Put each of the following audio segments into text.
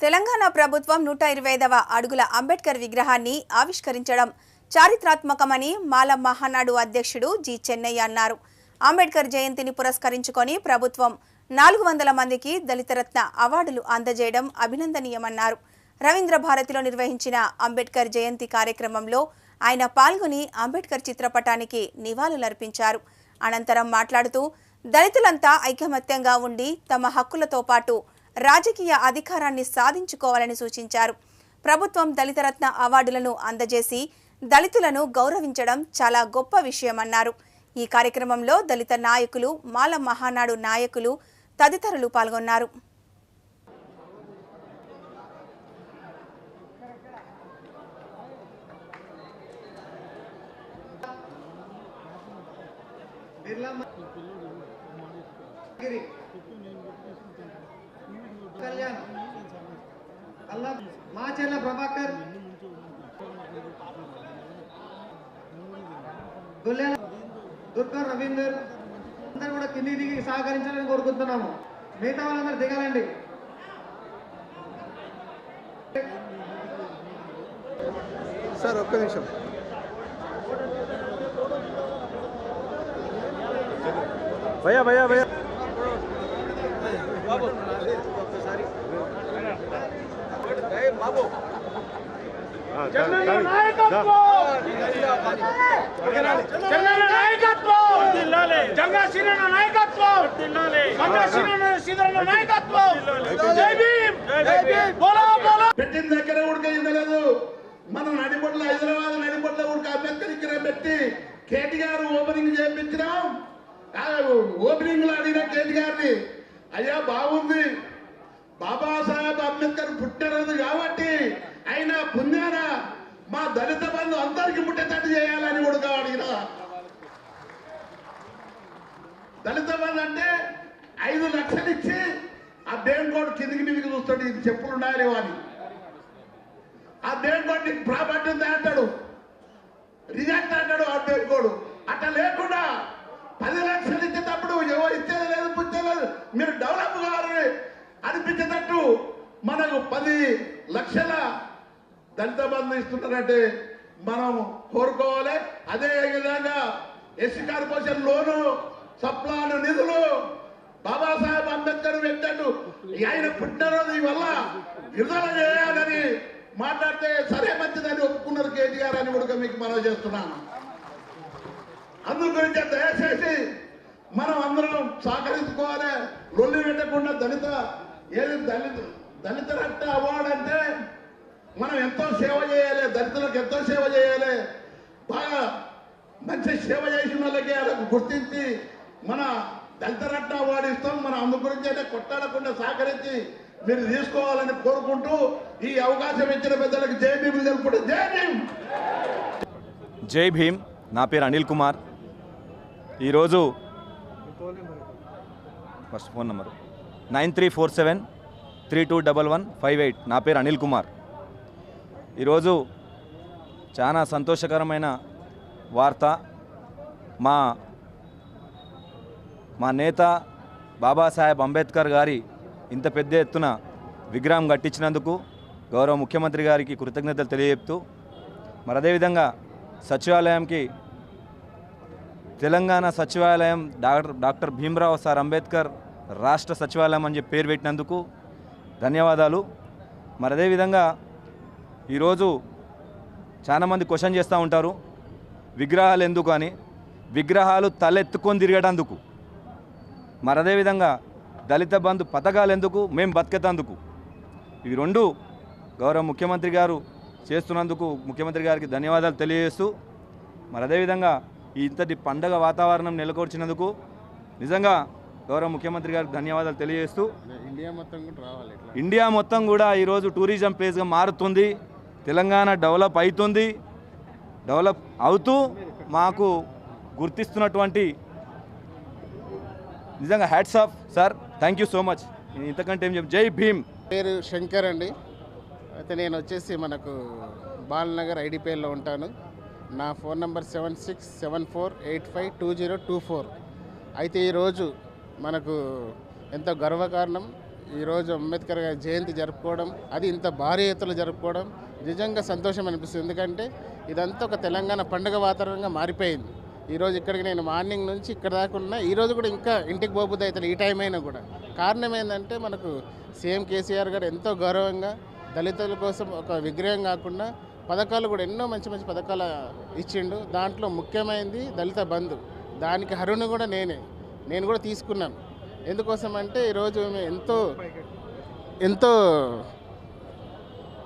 తెలంగాణ ప్రభుత్వం 125వ అడుగుల అంబేద్కర్ విగ్రహాన్ని ఆవిష్కరించడం చారిత్రాత్మకమని మాల మహానాడు అధ్యక్షుడు జి చెన్నయ్య అన్నారు. అంబేద్కర్ జయంతిని పురస్కరించుకొని ప్రభుత్వం 400 మందికి దళితరత్న అవార్డులు అందజేయడం అభినందనీయమన్నారు. రవీంద్ర భారతిలో నిర్వహించిన అంబేద్కర్ జయంతి కార్యక్రమంలో ఆయన పాల్గొని అంబేద్కర్ చిత్రపటానికి నివాళులర్పించారు. అనంతరం మాట్లాడుతూ దళితులంతా ఐకమత్యంగా ఉండి తమ హక్కులతో పాటు రాజకీయ అధికారాన్ని సాధించుకోవాలని సూచించారు. ప్రభుత్వం దళితరత్న అవార్డులను అందజేసి దళితులను గౌరవించడం చాలా గొప్ప విషయమన్నారు. ఈ కార్యక్రమంలో దళిత నాయకులు, మాల మహానాడు నాయకులు తదితరులు పాల్గొన్నారు. మాచెల్ల ప్రభాకర్, దుర్గా రవీందర్ అందరూ కూడా కింది దిగి సహకరించాలని కోరుకుంటున్నాము. మిగతా వాళ్ళందరూ దిగాలండి. సార్ ఒక్క నిమిషం. భయ్యా భయ్యా భయ్యా బాబు పెట్టిన దగ్గర ఉడకలేదు. మనం నడిపొట్ల హైదరాబాద్ నడిపొట్ల ఉడక అంబేద్కర్ ఇక్కడ పెట్టి కేటీఆర్ ఓపెనింగ్ చేయించినాం. ఓపెనింగ్ లో అడిగిన కేటీఆర్ని, అయ్యా బాగుంది, బాబాసాహెబ్ అంబేద్కర్ పుట్టినరోజు కాబట్టి ఆయన పుణ్యాన మా దళిత బంధు అందరికి ముట్టేటట్టు చేయాలని కూడా అడిగిన. దళిత బంధు అంటే 5 లక్షలు ఇచ్చి ఆ దేనికోడు కిందికి మీదకి చూస్తాడు, ఇది చెప్పులు ఉండాలి అని. ఆ దేనికోడు నీకు ప్రాపర్టీ ఉంది అంటాడు, రిజెక్ట్ అంటాడు ఆ దేనికోడు. అట్లా లేకుండా 10 లక్షలు ఇచ్చేటప్పుడు ఎవరు ఇచ్చేది లేదు, పుచ్చేది, మీరు డెవలప్ కావాలని అనిపించేటట్టు మనకు 10 లక్షల దళిత బంధు ఇస్తున్నారంటే మనం కోరుకోవాలి. అదే విధంగా ఎస్సీ కార్పొరేషన్ లోను, సప్లాను నిధులు బాబాసాహెబ్ అంబేద్కర్ పెట్టాడు. ఆయన పుట్టినరోజు వల్ల విడుదల చేయాలని మాట్లాడితే సరే మంచిదని ఒప్పుకున్నారు కేటీఆర్ అని కూడా మీకు మనవి చేస్తున్నాను. అందు గురించి దయచేసి మనం అందరం సహకరించుకోవాలి. లొల్లి పెట్టకుండా దళిత రత్న అవార్డు అంటే మనం ఎంతో సేవ చేయాలి, దళితులకు ఎంతో సేవ చేయాలి. బాగా మంచి సేవ చేసిన వాళ్ళకి వాళ్ళకు గుర్తించి మన దళిత రత్న అవార్డు ఇస్తాం. మనం అందు గురించి అయితే కొట్టాడకుండా సహకరించి మీరు తీసుకోవాలని కోరుకుంటూ ఈ అవకాశం ఇచ్చిన పెద్దలకు జై భీమ్ తెలుపుకుంటూ జై భీమ్. జై భీమ్. నా పేరు అనిల్ కుమార్. ఈరోజు ఫస్ట్ ఫోన్ నెంబరు 9347321158. నా పేరు అనిల్ కుమార్. ఈరోజు చాలా సంతోషకరమైన వార్త. మా నేత బాబాసాహెబ్ అంబేద్కర్ గారి ఇంత పెద్ద ఎత్తున విగ్రహం కట్టించినందుకు గౌరవ ముఖ్యమంత్రి గారికి కృతజ్ఞతలు తెలియజేస్తూ, మరి అదేవిధంగా సచివాలయంకి తెలంగాణ సచివాలయం డాక్టర్ భీమ్రావ్ సార్ అంబేద్కర్ రాష్ట్ర సచివాలయం అని చెప్పి పేరు పెట్టినందుకు ధన్యవాదాలు. మరి అదేవిధంగా ఈరోజు చాలామంది క్వశ్చన్ చేస్తూ ఉంటారు, విగ్రహాలు ఎందుకు అని. విగ్రహాలు తలెత్తుకొని తిరిగేటందుకు. మరి అదేవిధంగా దళిత బంధు పథకాలు ఎందుకు, మేము బతికేటందుకు. ఇవి రెండు గౌరవ ముఖ్యమంత్రి గారు చేస్తున్నందుకు ముఖ్యమంత్రి గారికి ధన్యవాదాలు తెలియజేస్తూ, మరి అదేవిధంగా ఇంతటి పండగ వాతావరణం నెలకొల్చినందుకు నిజంగా గౌరవ ముఖ్యమంత్రి గారికి ధన్యవాదాలు తెలియజేస్తూ, ఇండియా మొత్తం కూడా ఈరోజు టూరిజం ప్లేస్గా మారుతుంది. తెలంగాణ డెవలప్ అవుతూ మాకు గుర్తిస్తున్నటువంటి నిజంగా hats off sir. Thank you so much. ఇంతకంటే ఏం చెప్పి. జై భీమ్. పేరు శంకర్ అండి. అయితే నేను వచ్చేసి మనకు బాలనగర్ ఐడిపిఎల్లో ఉంటాను. నా ఫోన్ నెంబర్ 7674852024. అయితే ఈరోజు మనకు ఎంతో గర్వకారణం. ఈరోజు అంబేద్కర్ గారి జయంతి జరుపుకోవడం, అది ఇంత భారీ ఎత్తులో జరుపుకోవడం నిజంగా సంతోషం అనిపిస్తుంది. ఎందుకంటే ఇదంతా ఒక తెలంగాణ పండుగ వాతావరణంగా మారిపోయింది. ఈరోజు ఇక్కడికి నేను మార్నింగ్ నుంచి ఇక్కడ దాకా ఉన్నా, ఈరోజు కూడా ఇంకా ఇంటికి పోబుద్ది అవుతుంది ఈ టైం అయినా కూడా. కారణం ఏంటంటే మనకు సీఎం కేసీఆర్ గారు ఎంతో గౌరవంగా దళితుల కోసం ఒక విగ్రహం కాకుండా పథకాలు కూడా ఎన్నో మంచి మంచి పథకాలు ఇచ్చిండు. దాంట్లో ముఖ్యమైనది దళిత బంధు. దానికి హరును కూడా నేను కూడా తీసుకున్నాను. ఎందుకోసం అంటే ఈరోజు ఎంతో ఎంతో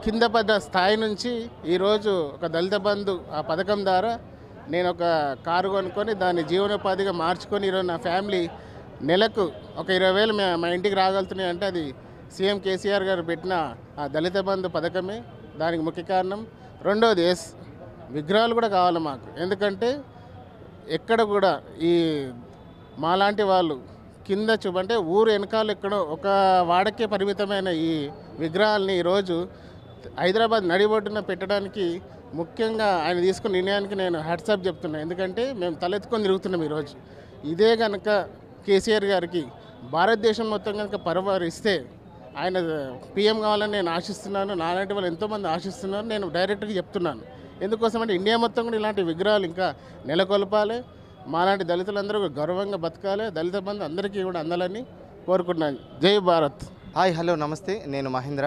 కింద పడ్డ స్థాయి నుంచి ఈరోజు ఒక దళిత బంధు ఆ పథకం ద్వారా నేను ఒక కారు కొనుక్కొని దాన్ని జీవనోపాధిగా మార్చుకొని ఈరోజు నా ఫ్యామిలీ నెలకు ఒక 20,000 మా ఇంటికి రాగలుగుతున్నాయి అంటే అది సీఎం కేసీఆర్ గారు పెట్టిన ఆ దళిత బంధు పథకమే దానికి ముఖ్య కారణం. రెండోది విగ్రహాలు కూడా కావాలి మాకు. ఎందుకంటే ఎక్కడ కూడా ఈ మాలాంటి వాళ్ళు కింద అంటే ఊరు వెనకాల ఎక్కడో ఒక వాడకే పరిమితమైన ఈ విగ్రహాలని ఈరోజు హైదరాబాద్ నడిబొడ్డున పెట్టడానికి ముఖ్యంగా ఆయన తీసుకున్న నిర్ణయానికి నేను హ్యాట్సాప్ చెప్తున్నాను. ఎందుకంటే మేము తలెత్తుకొని తిరుగుతున్నాం ఈరోజు. ఇదే కనుక కేసీఆర్ గారికి భారతదేశం మొత్తం కనుక పరవరిస్తే ఆయన పీఎం కావాలని నేను ఆశిస్తున్నాను. నాలాంటి వాళ్ళు ఎంతోమంది ఆశిస్తున్నారు. నేను డైరెక్ట్గా చెప్తున్నాను. ఎందుకోసం అంటే ఇండియా మొత్తం కూడా ఇలాంటి విగ్రహాలు ఇంకా నెలకొల్పాలి. మాలాంటి దళితులందరూ గౌరవంగా బతకాలి. దళిత బంధు అందరికీ కూడా అందాలని కోరుకుంటున్నాను. జై భారత్. హాయ్, హలో, నమస్తే. నేను మహేంద్ర.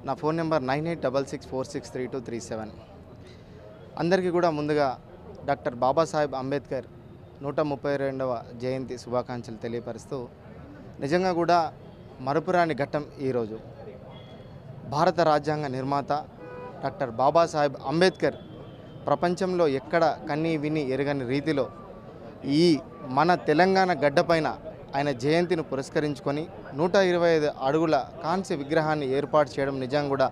నా ఫోన్ నెంబర్ 9866463237. అందరికీ కూడా ముందుగా డాక్టర్ బాబాసాహెబ్ అంబేద్కర్ 132వ జయంతి శుభాకాంక్షలు తెలియపరుస్తూ, నిజంగా కూడా మరపురాని ఘట్టం ఈరోజు. భారత రాజ్యాంగ నిర్మాత డాక్టర్ బాబాసాహెబ్ అంబేద్కర్ ప్రపంచంలో ఎక్కడ కన్నీ విని ఎరగని రీతిలో ఈ మన తెలంగాణ గడ్డపైన ఆయన జయంతిని పురస్కరించుకొని 125 అడుగుల కాంస్య విగ్రహాన్ని ఏర్పాటు చేయడం నిజంగా కూడా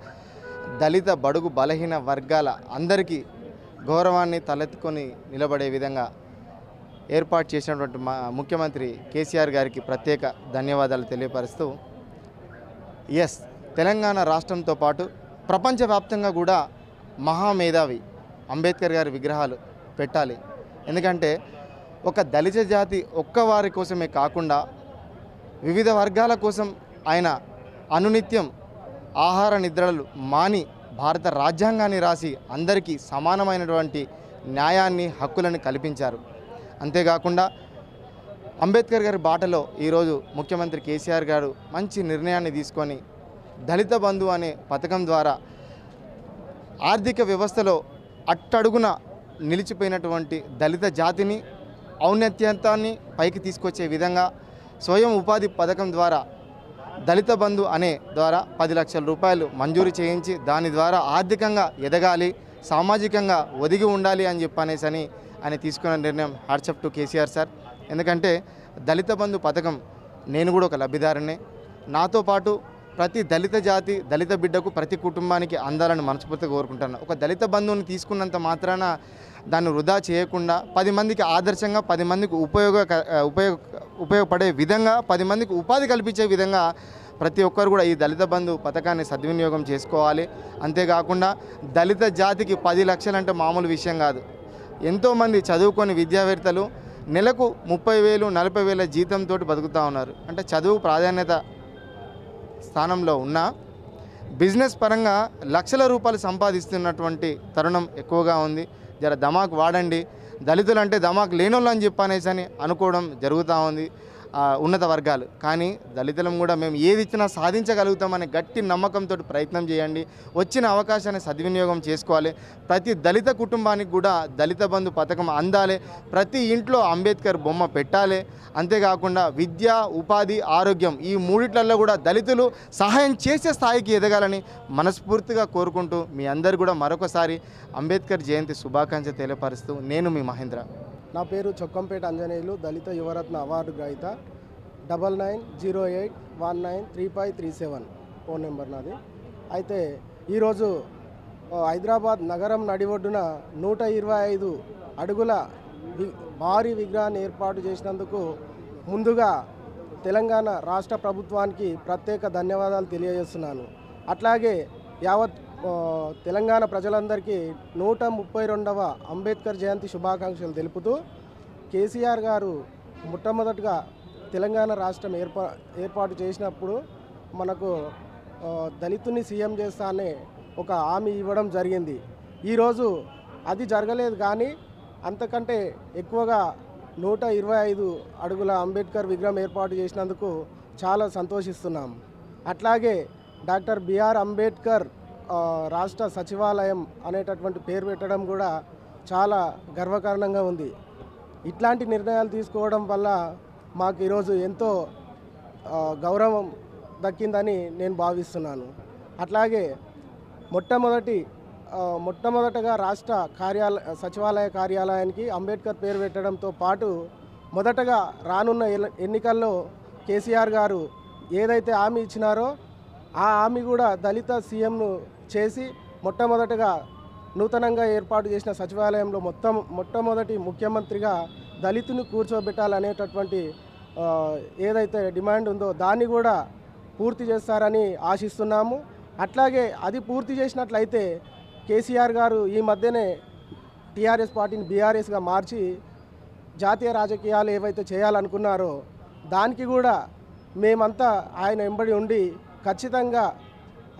దళిత బడుగు బలహీన వర్గాల అందరికీ గౌరవాన్ని తలెత్తుకొని నిలబడే విధంగా ఏర్పాటు చేసినటువంటి ముఖ్యమంత్రి కేసీఆర్ గారికి ప్రత్యేక ధన్యవాదాలు తెలియపరుస్తూ, తెలంగాణ రాష్ట్రంతో పాటు ప్రపంచవ్యాప్తంగా కూడా మహామేధావి అంబేద్కర్ గారి విగ్రహాలు పెట్టాలి. ఎందుకంటే ఒక దళిత జాతి ఒక్కవారి కోసమే కాకుండా వివిధ వర్గాల కోసం ఆయన అనునిత్యం ఆహార నిద్రలు మాని భారత రాజ్యాంగాన్ని రాసి అందరికీ సమానమైనటువంటి న్యాయాన్ని, హక్కులను కల్పించారు. అంతేకాకుండా అంబేద్కర్ గారి బాటలో ఈరోజు ముఖ్యమంత్రి కేసీఆర్ గారు మంచి నిర్ణయాన్ని తీసుకొని దళిత బంధు అనే పథకం ద్వారా ఆర్థిక వ్యవస్థలో అట్టడుగున నిలిచిపోయినటువంటి దళిత జాతిని ఔన్నత్యాన్ని పైకి తీసుకొచ్చే విధంగా స్వయం ఉపాధి పథకం ద్వారా దళిత బంధు అనే ద్వారా 10 లక్షల రూపాయలు మంజూరు చేయించి దాని ద్వారా ఆర్థికంగా ఎదగాలి, సామాజికంగా ఒదిగి ఉండాలి అని చెప్పనేసి ఆయన తీసుకున్న నిర్ణయం హ్యాట్సాప్ టు కేసీఆర్ సార్. ఎందుకంటే దళిత బంధు పథకం నేను కూడా ఒక లబ్ధిదారునే. నాతో పాటు ప్రతి దళిత జాతి దళిత బిడ్డకు ప్రతి కుటుంబానికి అందాలని మనస్ఫూర్తిగా కోరుకుంటాను. ఒక దళిత బంధువుని తీసుకున్నంత మాత్రాన దాన్ని వృధా చేయకుండా 10 మందికి ఆదర్శంగా, 10 మందికి ఉపయోగపడే విధంగా, 10 మందికి ఉపాధి కల్పించే విధంగా ప్రతి ఒక్కరు కూడా ఈ దళిత బంధు పథకాన్ని సద్వినియోగం చేసుకోవాలి. అంతేకాకుండా దళిత జాతికి 10 లక్షలు అంటే మామూలు విషయం కాదు. ఎంతోమంది చదువుకొని విద్యావేత్తలు నెలకు 30,000, 40,000 జీతంతో బతుకుతూ ఉన్నారు. అంటే చదువు ప్రాధాన్యత స్థానంలో ఉన్న బిజినెస్ పరంగా లక్షల రూపాయలు సంపాదిస్తున్నటువంటి తరుణం ఎక్కువగా ఉంది. జర ధమాక్ వాడండి. దళితులు అంటే ధమాక్ లేనోళ్ళు అని చెప్పనేసి అనుకోవడం జరుగుతూ ఉంది ఉన్నత వర్గాలు. కానీ దళితులం కూడా మేము ఏది ఇచ్చినా సాధించగలుగుతామనే గట్టి నమ్మకంతో ప్రయత్నం చేయండి. వచ్చిన అవకాశాన్ని సద్వినియోగం చేసుకోవాలి. ప్రతి దళిత కుటుంబానికి కూడా దళిత బంధు పథకం అందాలి. ప్రతి ఇంట్లో అంబేద్కర్ బొమ్మ పెట్టాలి. అంతేకాకుండా విద్య, ఉపాధి, ఆరోగ్యం ఈ మూడిట్లలో కూడా దళితులు సహాయం చేసే స్థాయికి ఎదగాలని మనస్ఫూర్తిగా కోరుకుంటూ మీ అందరు కూడా మరొకసారి అంబేద్కర్ జయంతి శుభాకాంక్షలు తెలియపరుస్తూ నేను మీ మహేంద్ర. నా పేరు చొక్కంపేట అంజనేయులు, దళిత యువరత్న అవార్డు గ్రహీత. 9908193537 ఫోన్ నెంబర్ నాది. అయితే ఈరోజు హైదరాబాద్ నగరం నడిఒడ్డున 125 అడుగుల భారీ విగ్రహాన్ని ఏర్పాటు చేసినందుకు ముందుగా తెలంగాణ రాష్ట్ర ప్రభుత్వానికి ప్రత్యేక ధన్యవాదాలు తెలియజేస్తున్నాను. అట్లాగే యావత్ తెలంగాణ ప్రజలందరికీ 132వ అంబేద్కర్ జయంతి శుభాకాంక్షలు తెలుపుతూ, కేసీఆర్ గారు మొట్టమొదటిగా తెలంగాణ రాష్ట్రం ఏర్పాటు చేసినప్పుడు మనకు దళితుని సీఎం చేస్తా అనే ఒక హామీ ఇవ్వడం జరిగింది. ఈరోజు అది జరగలేదు, కానీ అంతకంటే ఎక్కువగా 125 అడుగుల అంబేద్కర్ విగ్రహం ఏర్పాటు చేసినందుకు చాలా సంతోషిస్తున్నాం. అట్లాగే డాక్టర్ బిఆర్ అంబేద్కర్ రాష్ట్ర సచివాలయం అనేటటువంటి పేరు పెట్టడం కూడా చాలా గర్వకారణంగా ఉంది. ఇట్లాంటి నిర్ణయాలు తీసుకోవడం వల్ల మాకు ఈరోజు ఎంతో గౌరవం దక్కిందని నేను భావిస్తున్నాను. అట్లాగే మొట్టమొదటగా రాష్ట్ర సచివాలయ కార్యాలయానికి అంబేద్కర్ పేరు పెట్టడంతో పాటు మొదటగా రానున్న ఎన్నికల్లో కేసీఆర్ గారు ఏదైతే హామీ ఇచ్చినారో ఆ హామీ కూడా దళిత సీఎంను చేసి మొట్టమొదటగా నూతనంగా ఏర్పాటు చేసిన సచివాలయంలో మొట్టమొదటి ముఖ్యమంత్రిగా దళితుని కూర్చోబెట్టాలనేటటువంటి ఏదైతే డిమాండ్ ఉందో దాన్ని కూడా పూర్తి చేస్తారని ఆశిస్తున్నాము. అట్లాగే అది పూర్తి చేసినట్లయితే కేసీఆర్ గారు ఈ మధ్యనే టీఆర్ఎస్ పార్టీని బీఆర్ఎస్గా మార్చి జాతీయ రాజకీయాలు ఏవైతే చేయాలనుకున్నారో దానికి కూడా మేమంతా ఆయన వెంబడి ఉండి ఖచ్చితంగా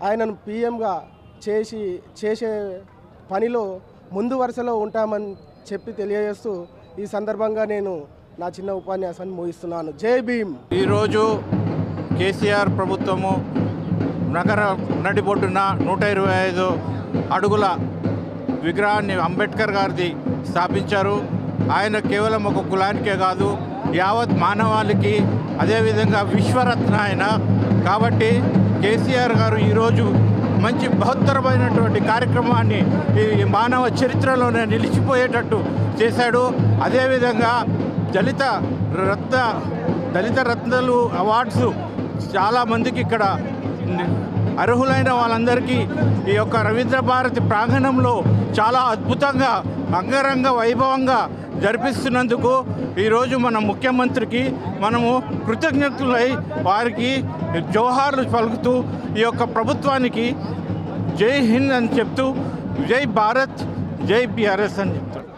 ఆయనను పీఎంగా చేసే పనిలో ముందు వరుసలో ఉంటామని చెప్పి తెలియజేస్తూ ఈ సందర్భంగా నేను నా చిన్న ఉపన్యాసాన్ని ముగిస్తున్నాను. జై భీమ్. ఈరోజు కేసీఆర్ ప్రభుత్వము నగర నడిబొడ్డున 125 అడుగుల విగ్రహాన్ని అంబేద్కర్ గారిది స్థాపించారు. ఆయన కేవలం ఒక కులానికే కాదు, యావత్ మానవాళికి, అదేవిధంగా విశ్వరత్న ఆయన. కాబట్టి కేసీఆర్ గారు ఈరోజు మంచి బృహత్తరమైనటువంటి కార్యక్రమాన్ని ఈ మానవ చరిత్రలోనే నిలిచిపోయేటట్టు చేశాడు. అదేవిధంగా దళిత రత్నలు అవార్డ్స్ చాలామందికి ఇక్కడ అర్హులైన వాళ్ళందరికీ ఈ యొక్క రవీంద్ర భారతి ప్రాంగణంలో చాలా అద్భుతంగా అంగరంగ వైభవంగా జరిపిస్తున్నందుకు ఈరోజు మన ముఖ్యమంత్రికి మనము కృతజ్ఞతలై వారికి జోహార్లు పలుకుతూ ఈ యొక్క ప్రభుత్వానికి జై హింద్ అని చెప్తూ జై భారత్ జై బీఆర్ఎస్ అని చెప్తాను.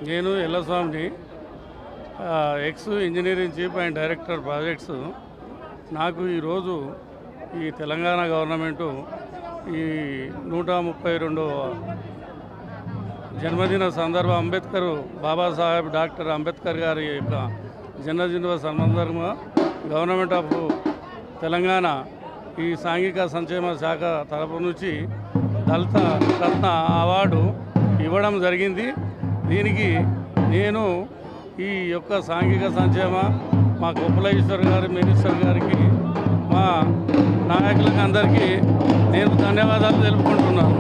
నేను ఎల్లస్వామిని, ex engineering chief and director projects. నాకు ఈరోజు ఈ తెలంగాణ గవర్నమెంటు ఈ 132వ జన్మదిన సందర్భం బాబాసాహెబ్ డాక్టర్ అంబేద్కర్ గారి యొక్క జన్మదిన సందర్భంగా గవర్నమెంట్ ఆఫ్ తెలంగాణ ఈ సాంఘిక సంక్షేమ శాఖ తరపు నుంచి దళిత రత్న అవార్డు ఇవ్వడం జరిగింది. దీనికి నేను ఈ యొక్క సాంఘిక సంక్షేమ మా కొప్పులేశ్వర్ గారి మినిస్టర్ గారికి, మా నాయకులకు అందరికీ నేను ధన్యవాదాలు తెలుపుకుంటున్నాను.